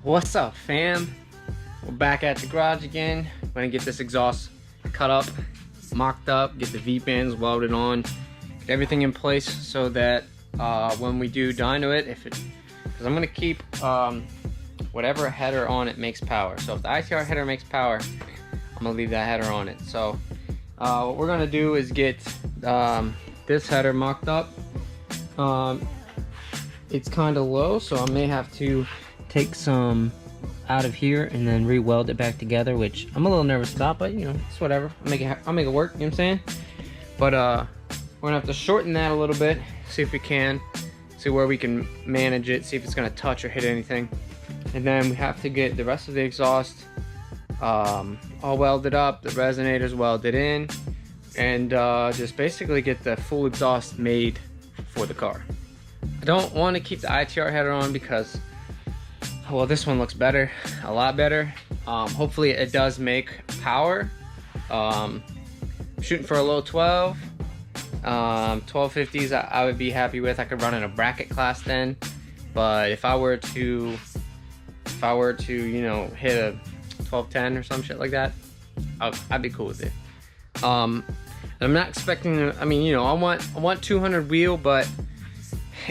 What's up, fam? We're back at the garage again. We're gonna get this exhaust cut up, mocked up, get the V-bands welded on, get everything in place so that when we do dyno it, because I'm gonna keep whatever header on it makes power. So if the ITR header makes power, I'm gonna leave that header on it. So what we're gonna do is get this header mocked up. It's kind of low, so I may have to take some out of here and then re-weld it back together, which I'm a little nervous about, but you know, it's whatever. I'll make it work, you know what I'm saying? But we're gonna have to shorten that a little bit, see if we can, see where we can manage it, see if it's gonna touch or hit anything. And then we have to get the rest of the exhaust all welded up, the resonators welded in, and just basically get the full exhaust made for the car. I don't want to keep the ITR header on because, well, this one looks better, a lot better. Hopefully it does make power. I'm shooting for a low 12. 1250s I would be happy with. I could run in a bracket class then, but if I were to you know, hit a 1210 or some shit like that, I'd be cool with it. I'm not expecting, I mean, you know, I want 200 wheel, but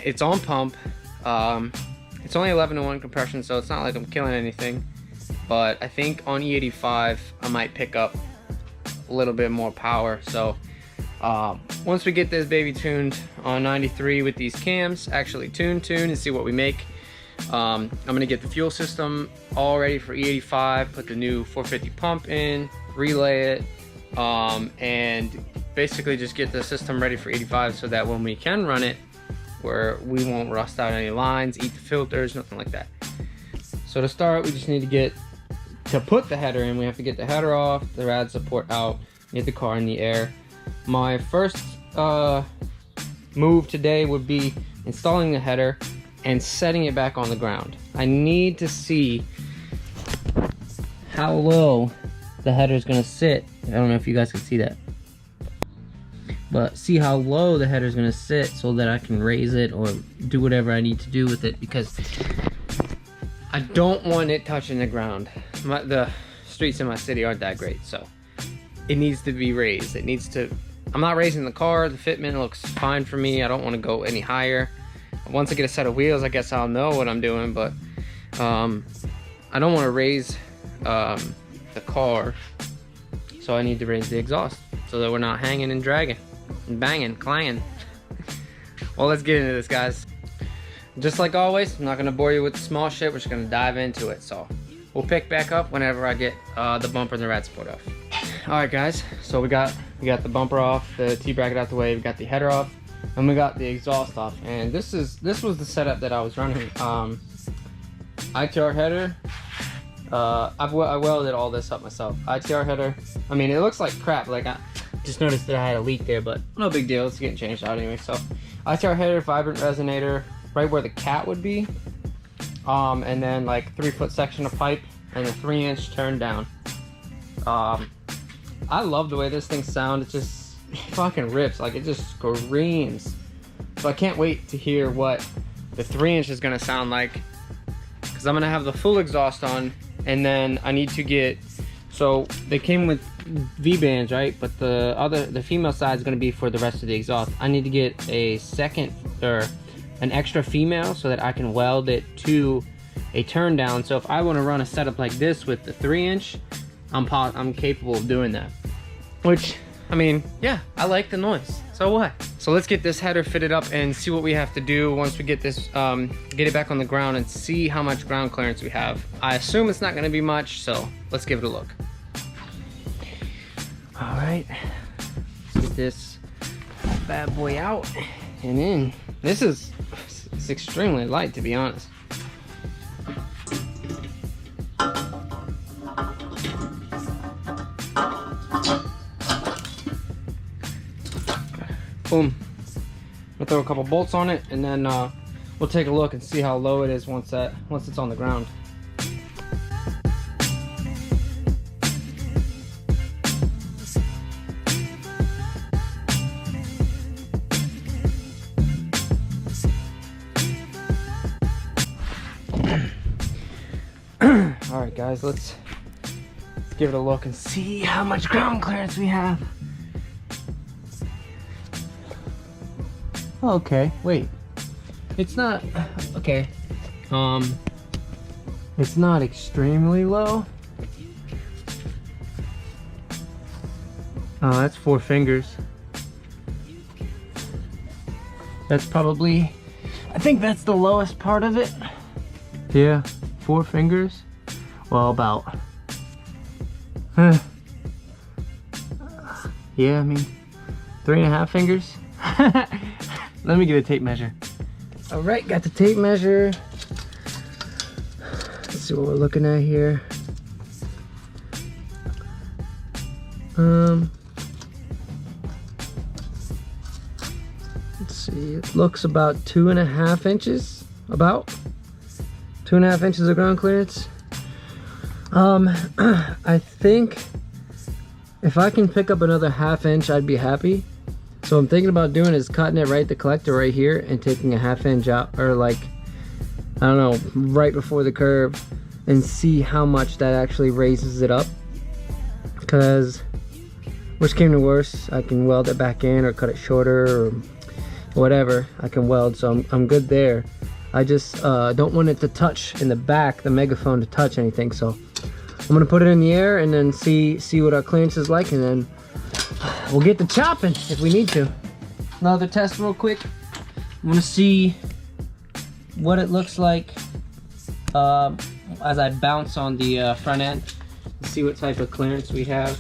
it's on pump. It's only 11-to-1 compression, so it's not like I'm killing anything. But I think on E85 I might pick up a little bit more power. So once we get this baby tuned on 93 with these cams, actually tuned and see what we make, I'm gonna get the fuel system all ready for E85, put the new 450 pump in, relay it, and basically just get the system ready for 85 so that when we can run it, where we won't rust out any lines, eat the filters, nothing like that. So to start, we just need to put the header in. We have to get the header off, the rad support out, get the car in the air. My first move today would be installing the header and setting it back on the ground. I need to see how low the header is gonna sit. I don't know if you guys can see that, but see how low the header is going to sit so that I can raise it or do whatever I need to do with it, because I don't want it touching the ground. The streets in my city aren't that great, so it needs to be raised. It needs to, I'm not raising the car, the fitment looks fine for me. I don't want to go any higher. Once I get a set of wheels, I guess I'll know what I'm doing, but I don't want to raise the car, so I need to raise the exhaust so that we're not hanging and dragging and banging, clanging. Well, let's get into this, guys. Just like always, I'm not gonna bore you with the small shit. We're just gonna dive into it. So we'll pick back up whenever I get the bumper and the rad support off. All right, guys. So we got the bumper off, the T-bracket out the way. We got the header off, and we got the exhaust off. And this was the setup that I was running. ITR header. I welded all this up myself. ITR header. I mean, it looks like crap. Like I just noticed that I had a leak there, but no big deal. It's getting changed out anyway. So ITR header, vibrant resonator, right where the cat would be, and then like 3-foot section of pipe and a 3-inch turn down. I love the way this thing sounds. It just fucking rips. Like, it just screams. So I can't wait to hear what the 3-inch is gonna sound like, because I'm gonna have the full exhaust on, and then I need to get, so they came with V-bands, right? But the female side is going to be for the rest of the exhaust. I need to get a second or an extra female so that I can weld it to a turn down. So if I want to run a setup like this with the 3-inch, I'm capable of doing that. Which, I mean, yeah, I like the noise. So what? So let's get this header fitted up and see what we have to do once we get this, get it back on the ground and see how much ground clearance we have. I assume it's not going to be much, so let's give it a look. All right, let's get this bad boy out and in. It's extremely light, to be honest. Boom. We'll throw a couple bolts on it, and then we'll take a look and see how low it is once it's on the ground. All right, guys, let's give it a look and see how much ground clearance we have. Okay, wait. It's not, okay. It's not extremely low. Oh, that's 4 fingers. That's probably, I think that's the lowest part of it. Yeah, 4 fingers. Well, about. Yeah, I mean, 3.5 fingers. Let me get a tape measure. All right, got the tape measure. Let's see what we're looking at here. Let's see, it looks about 2.5 inches, about 2.5 inches of ground clearance. I think if I can pick up another 1/2 inch, I'd be happy. So what I'm thinking about doing is cutting it right at the collector right here and taking a 1/2 inch out, or like, I don't know, right before the curve, and see how much that actually raises it up. Because worst came to worst, I can weld it back in or cut it shorter or whatever. I can weld, so I'm good there. I just don't want it to touch in the back, the megaphone to touch anything. So I'm gonna put it in the air and then see what our clearance is like, and then we'll get to chopping if we need to. Another test real quick. I'm gonna see what it looks like as I bounce on the front end. See what type of clearance we have.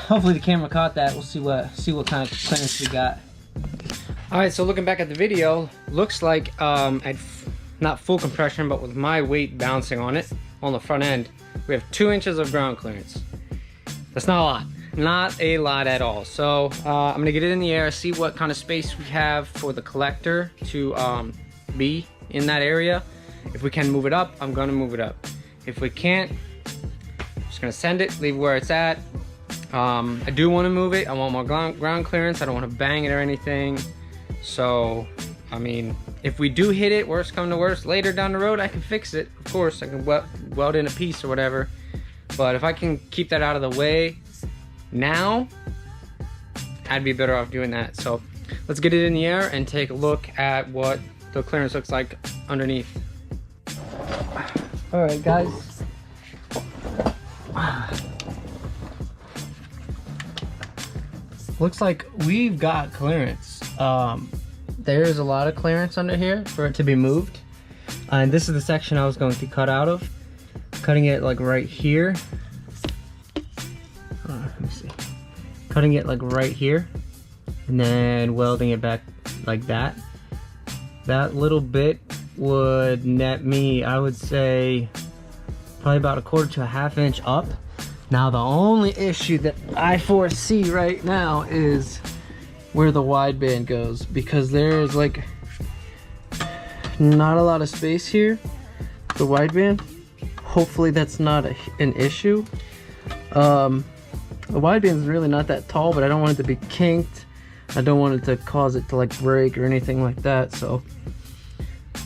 Hopefully the camera caught that. We'll see what kind of clearance we got. All right, so looking back at the video, looks like at not full compression, but with my weight bouncing on it on the front end, we have 2 inches of ground clearance. That's not a lot, not a lot at all. So I'm gonna get it in the air, see what kind of space we have for the collector to be in that area. If we can move it up, I'm gonna move it up. If we can't, I'm just gonna send it, leave it where it's at. I do want to move it. I want more ground clearance. I don't want to bang it or anything. So, I mean, if we do hit it, worst come to worst, later down the road, I can fix it. Of course, I can weld in a piece or whatever. But if I can keep that out of the way now, I'd be better off doing that. So, let's get it in the air and take a look at what the clearance looks like underneath. All right, guys. Looks like we've got clearance. There's a lot of clearance under here for it to be moved. And this is the section I was going to cut out of. Cutting it like right here. Let me see. Cutting it like right here. And then welding it back like that. That little bit would net me, I would say, probably about 1/4 to 1/2 inch up. Now the only issue that I foresee right now is where the wideband goes, because there's like not a lot of space here, the wideband. Hopefully that's not an issue. The wideband is really not that tall, but I don't want it to be kinked. I don't want it to cause it to like break or anything like that. So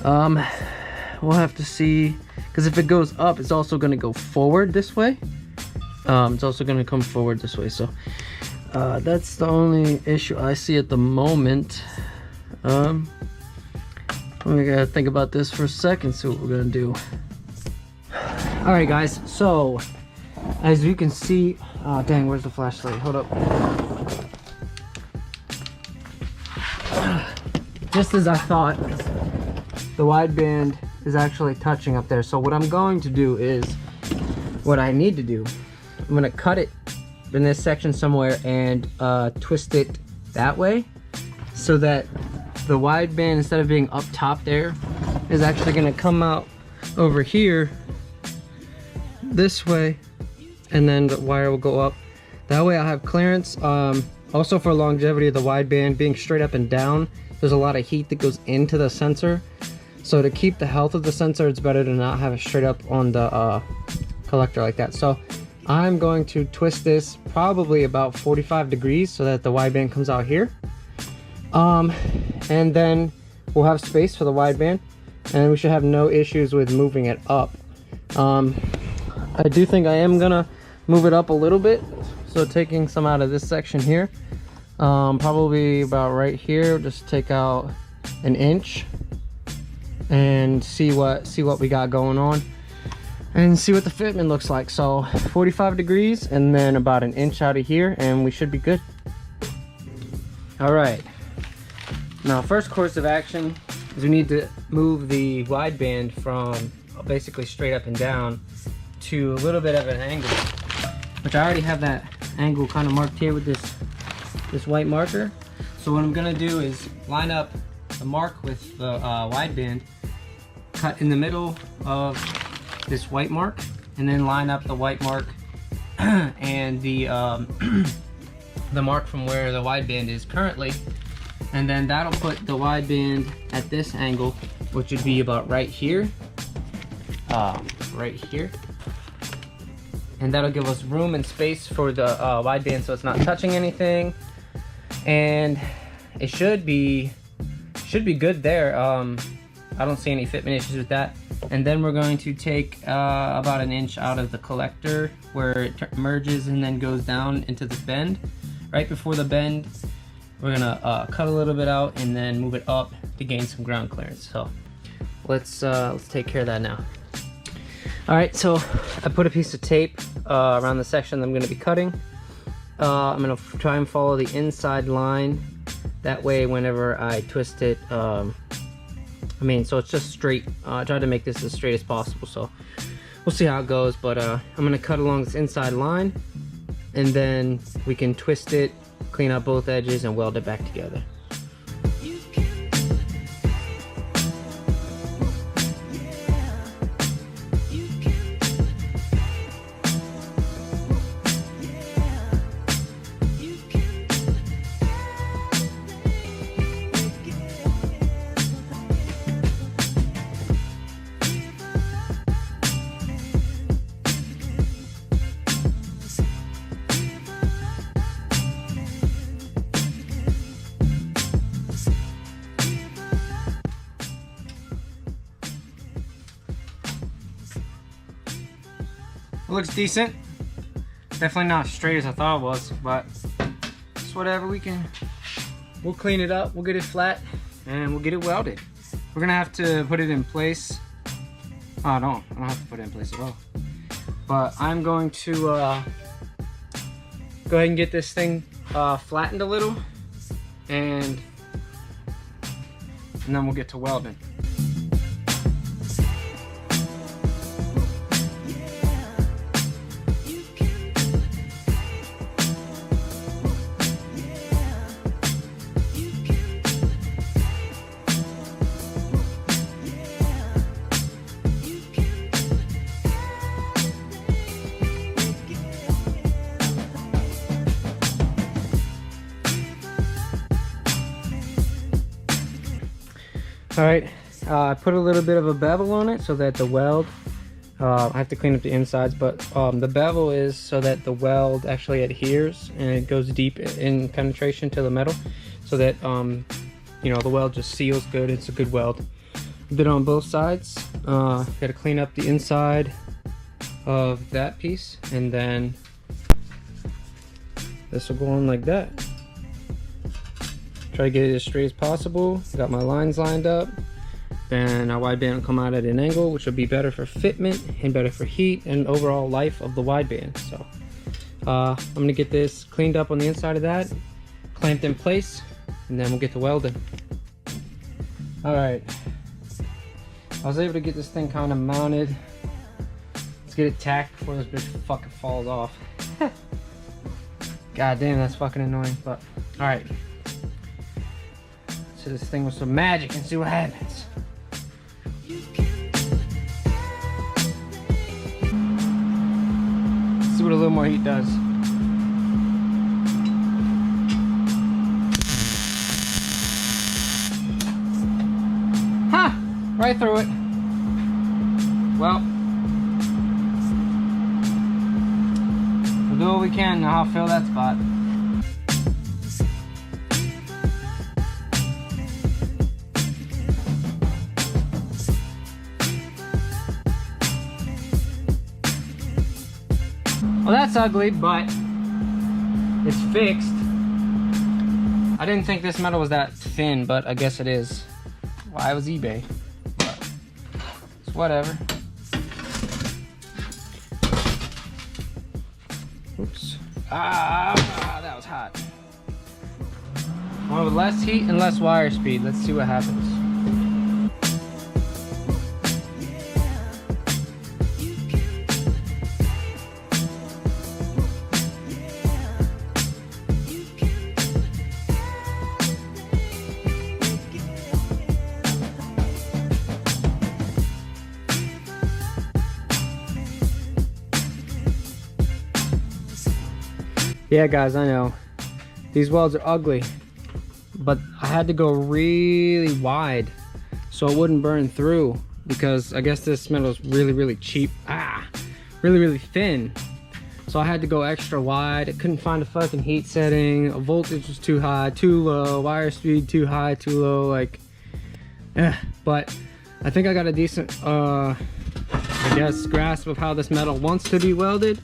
we'll have to see, because if it goes up, it's also going to go forward this way. It's also going to come forward this way. So that's the only issue I see at the moment. We gotta think about this for a second, see what we're gonna do. All right, guys, so as you can see, oh dang, where's the flashlight? Hold up. Just as I thought, the wideband is actually touching up there. So what I'm going to do is, what I need to do, I'm gonna cut it in this section somewhere and twist it that way, so that the wideband, instead of being up top there, is actually gonna come out over here this way, and then the wire will go up. That way I'll have clearance. Also, for longevity of the wideband being straight up and down, there's a lot of heat that goes into the sensor. So to keep the health of the sensor, it's better to not have it straight up on the collector like that. So I'm going to twist this probably about 45 degrees so that the wideband comes out here. And then we'll have space for the wideband, and we should have no issues with moving it up. I do think I am gonna move it up a little bit, so taking some out of this section here, probably about right here. Just take out an inch and see what we got going on and see what the fitment looks like. So 45 degrees and then about an inch out of here, and we should be good. All right, now first course of action is we need to move the wideband from basically straight up and down to a little bit of an angle, which I already have that angle kind of marked here with this white marker. So what I'm gonna do is line up the mark with the wideband, cut in the middle of this white mark, and then line up the white mark and the mark from where the wideband is currently, and then that'll put the wideband at this angle, which would be about right here, and that'll give us room and space for the wideband so it's not touching anything, and it should be good there. I don't see any fitment issues with that. And then we're going to take about an inch out of the collector where it merges and then goes down into the bend. Right before the bend, we're gonna cut a little bit out and then move it up to gain some ground clearance. So let's take care of that now. All right, so I put a piece of tape around the section that I'm gonna be cutting. I'm gonna try and follow the inside line. That way, whenever I twist it, so it's just straight. I tried to make this as straight as possible, so we'll see how it goes. But I'm gonna cut along this inside line, and then we can twist it, clean up both edges, and weld it back together. Looks decent. Definitely not as straight as I thought it was, but it's whatever. We'll clean it up, we'll get it flat, and we'll get it welded. We're gonna have to put it in place. Oh, I don't have to put it in place at all. But I'm going to go ahead and get this thing flattened a little, and then we'll get to welding. All right, I put a little bit of a bevel on it so that the weld, I have to clean up the insides, but the bevel is so that the weld actually adheres and it goes deep in penetration to the metal, so that the weld just seals good. It's a good weld. Did it on both sides. Got to clean up the inside of that piece, and then this will go on like that. Try to get it as straight as possible. Got my lines lined up. Then our wideband will come out at an angle, which will be better for fitment and better for heat and overall life of the wideband. So I'm gonna get this cleaned up on the inside of that, clamped in place, and then we'll get to welding. All right, I was able to get this thing kind of mounted. Let's get it tacked before this bitch fucking falls off. God damn, that's fucking annoying, but all right. So this thing with some magic and see what happens. Let's see what a little more heat does. right through it. Well, we'll do what we can and I'll fill that spot. Well, that's ugly, but it's fixed. I didn't think this metal was that thin, but I guess it is. Well, it was eBay, but it's whatever. Oops. That was hot. One with less heat and less wire speed. Let's see what happens. Yeah guys, I know these welds are ugly, but I had to go really wide so it wouldn't burn through, because I guess this metal is really cheap, really thin. So I had to go extra wide. I couldn't find a fucking heat setting. A voltage was too high, too low, wire speed too high, too low, like but I think I got a decent I guess grasp of how this metal wants to be welded.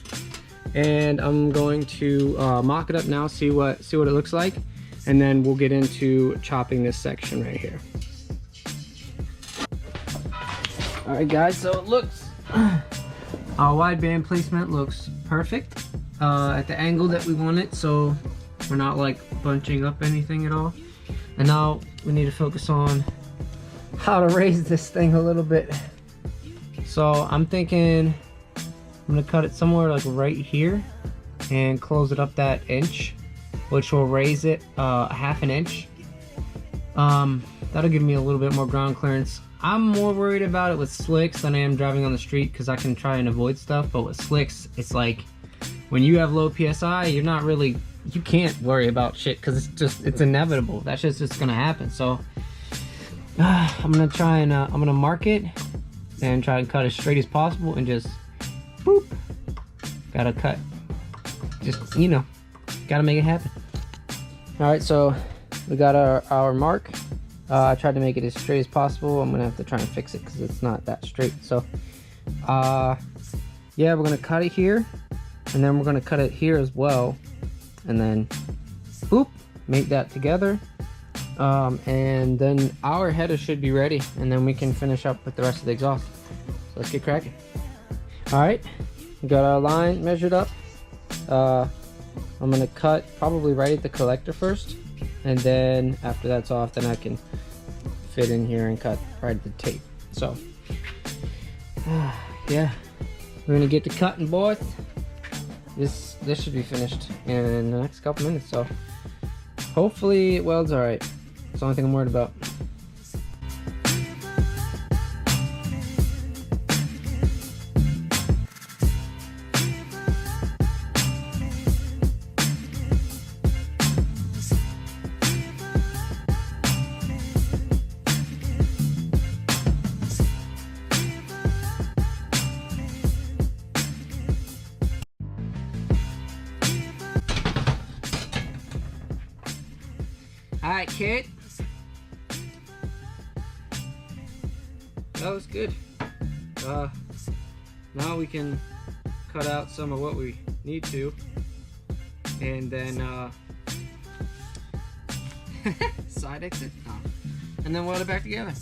And I'm going to mock it up now, see what it looks like, and then we'll get into chopping this section right here. All right guys, so it looks our wideband placement looks perfect at the angle that we want it, so we're not like bunching up anything at all. And now we need to focus on how to raise this thing a little bit. So I'm thinking I'm gonna cut it somewhere like right here and close it up that inch, which will raise it a half an inch. That'll give me a little bit more ground clearance. I'm more worried about it with slicks than I am driving on the street, because I can try and avoid stuff, but with slicks it's like when you have low PSI, you can't worry about shit, because it's inevitable. That shit's just gonna happen. So I'm gonna try and I'm gonna mark it and try and cut as straight as possible and just boop. Gotta cut. Just, you know, gotta make it happen. Alright, so we got our mark. I tried to make it as straight as possible. I'm gonna have to try and fix it because it's not that straight. So, yeah, we're gonna cut it here, and then we're gonna cut it here as well, and then boop, make that together. And then our header should be ready, and then we can finish up with the rest of the exhaust. So let's get cracking. All right, we got our line measured up. I'm gonna cut probably right at the collector first, and then after that's off, then I can fit in here and cut right at the tape. So yeah, we're gonna get to cutting, boys. This should be finished in the next couple minutes, so hopefully it welds all right. That's the only thing I'm worried about. Alright, kid. That was good. Now we can cut out some of what we need to, and then side exit, and then weld it back together.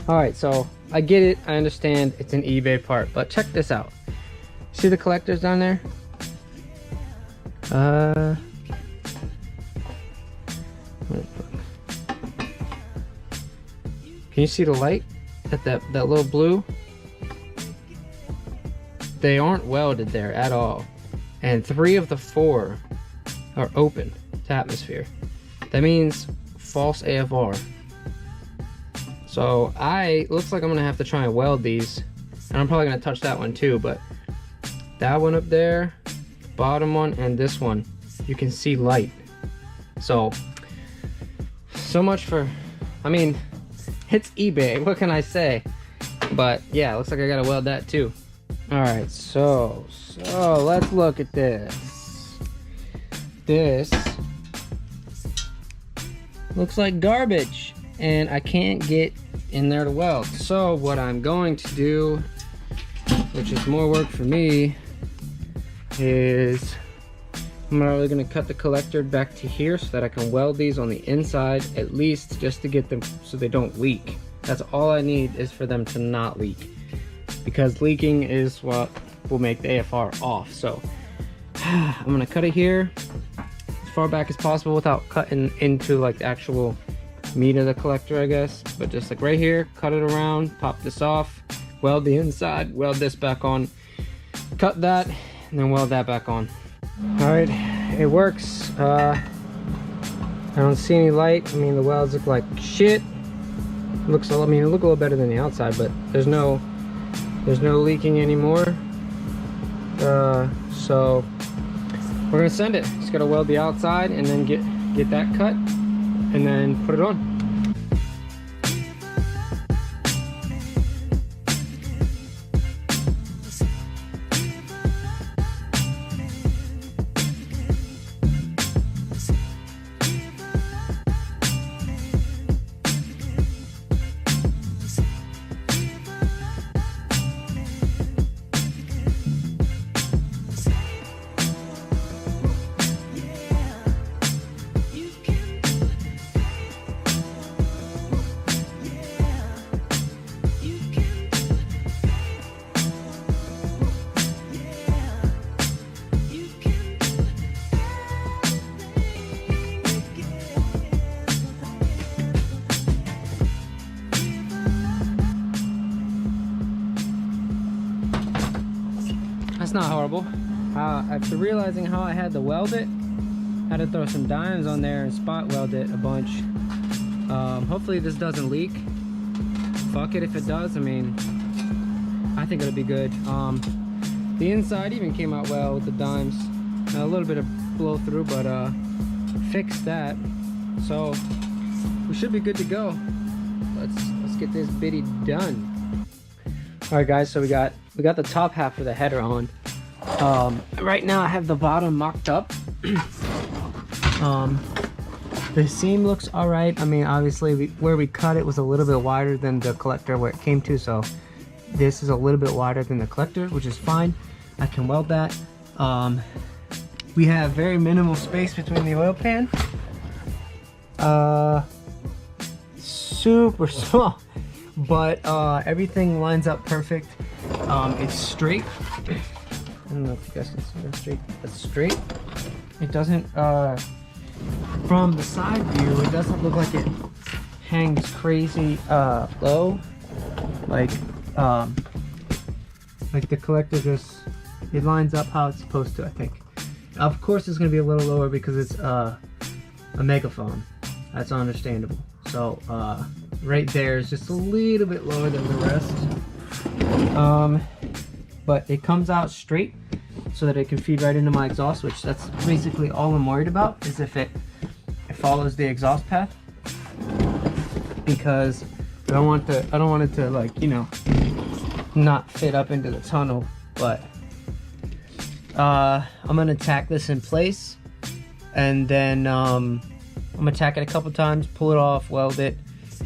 Alright, so I get it, I understand it's an eBay part, but check this out. See the collectors down there? Can you see the light at that little blue? They aren't welded there at all, and 3 of the 4 are open to atmosphere. That means false AFR. So looks like I'm gonna have to try and weld these, and I'm probably gonna touch that one too, but that one up there, bottom one, and this one, you can see light. So much for, I mean, It's eBay, what can I say? But yeah, looks like I gotta weld that too. All right, so let's look at this. This looks like garbage, and I can't get in there to weld. So what I'm going to do, which is more work for me, is I'm probably gonna cut the collector back to here so that I can weld these on the inside, at least just to get them so they don't leak. That's all I need, is for them to not leak, because leaking is what will make the AFR off. So I'm gonna cut it here as far back as possible without cutting into like the actual meat of the collector, I guess, but just like right here, cut it around, pop this off, weld the inside, weld this back on, cut that, and then weld that back on. All right, it works. I don't see any light. I mean, the welds look like shit. Looks, I mean, it look a little better than the outside, but there's no leaking anymore. So we're gonna send it. Just gotta weld the outside and then get that cut and then put it on. Not horrible. After realizing how I had to weld it, I had to throw some dimes on there and spot weld it a bunch. Hopefully this doesn't leak. Fuck it if it does. I mean, I think it'll be good. The inside even came out well with the dimes. A little bit of blow through, but fixed that. So we should be good to go. Let's get this bitty done. All right, guys. So we got the top half of the header on. Right now I have the bottom mocked up. The seam looks all right. I mean, obviously where we cut it was a little bit wider than the collector where it came to, so this is a little bit wider than the collector, which is fine. I can weld that. We have very minimal space between the oil pan. Super small, but everything lines up perfect. It's straight. I don't know if you guys can see that straight. That's straight. It doesn't, from the side view, it doesn't look like it hangs crazy low. Like the collector just, it lines up how it's supposed to, I think. Of course it's going to be a little lower because it's a megaphone. That's understandable. So right there is just a little bit lower than the rest. But it comes out straight so that it can feed right into my exhaust, which that's basically all I'm worried about, is if it follows the exhaust path, because I don't want it to, like, you know, not fit up into the tunnel. But I'm gonna tack this in place, and then I'm gonna tack it a couple times, pull it off, weld it,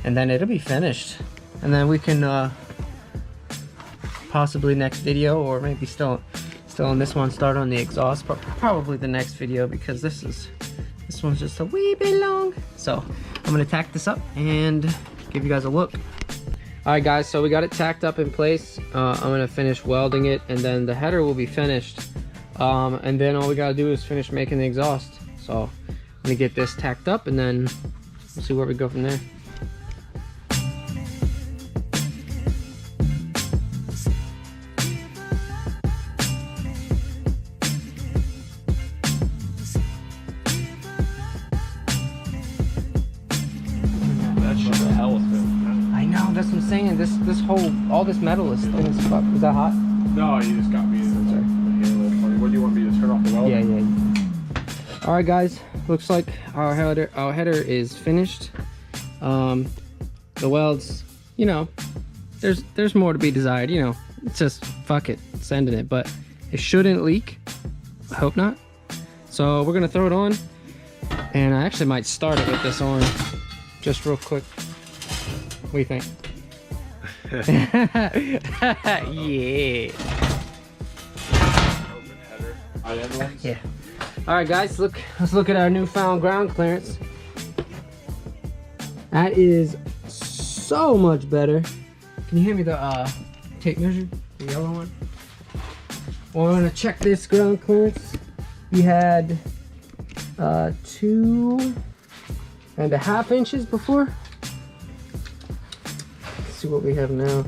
and then it'll be finished. And then we can possibly next video, or maybe still in this one, start on the exhaust, but probably the next video, because this one's just a wee bit long. So I'm gonna tack this up and give you guys a look. All right, guys, so we got it tacked up in place. I'm gonna finish welding it, and then the header will be finished, and then all we gotta do is finish making the exhaust. So I'm gonna get this tacked up, and then we'll see where we go from there. That's what I'm saying. This whole, all this metal is thin as fuck. Is that hot? No, you just got me. Sorry. What do you want me to turn off the weld? Yeah. All right, guys. Looks like our header is finished. The welds, you know, there's more to be desired, you know. It's just fuck it, sending it, but it shouldn't leak. I hope not. So we're gonna throw it on, and I actually might start it with this on, just real quick. What do you think? Yeah. Open header. Yeah. All right, guys, let's look at our newfound ground clearance. That is so much better. Can you hand me the tape measure, the yellow one? Well, we're gonna check this ground clearance. We had 2.5 inches before. Let's see what we have now.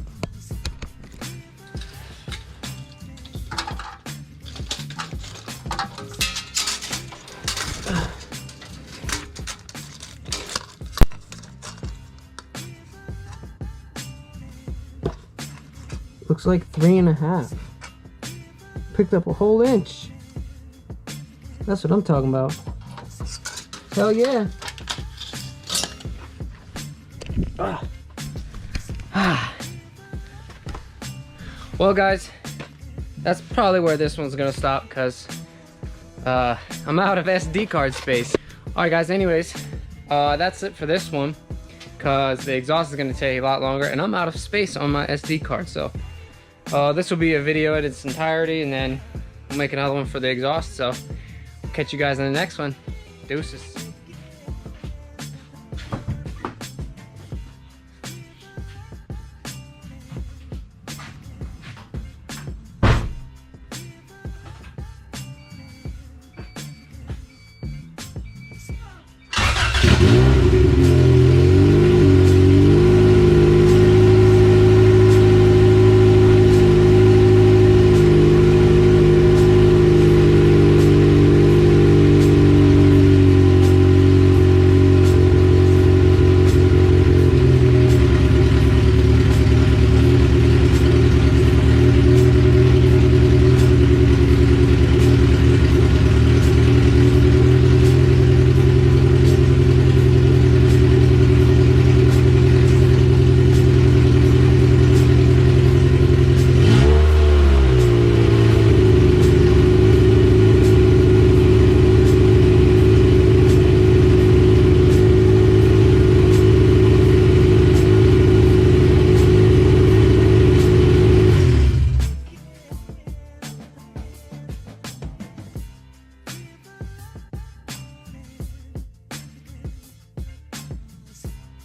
Looks like 3.5. Picked up a whole inch. That's what I'm talking about. Hell yeah. Well, guys, that's probably where this one's gonna stop, because I'm out of SD card space. All right, guys, anyways, that's it for this one, because the exhaust is gonna take a lot longer, and I'm out of space on my SD card. So this will be a video in its entirety, and then we'll make another one for the exhaust. So catch you guys in the next one. Deuces.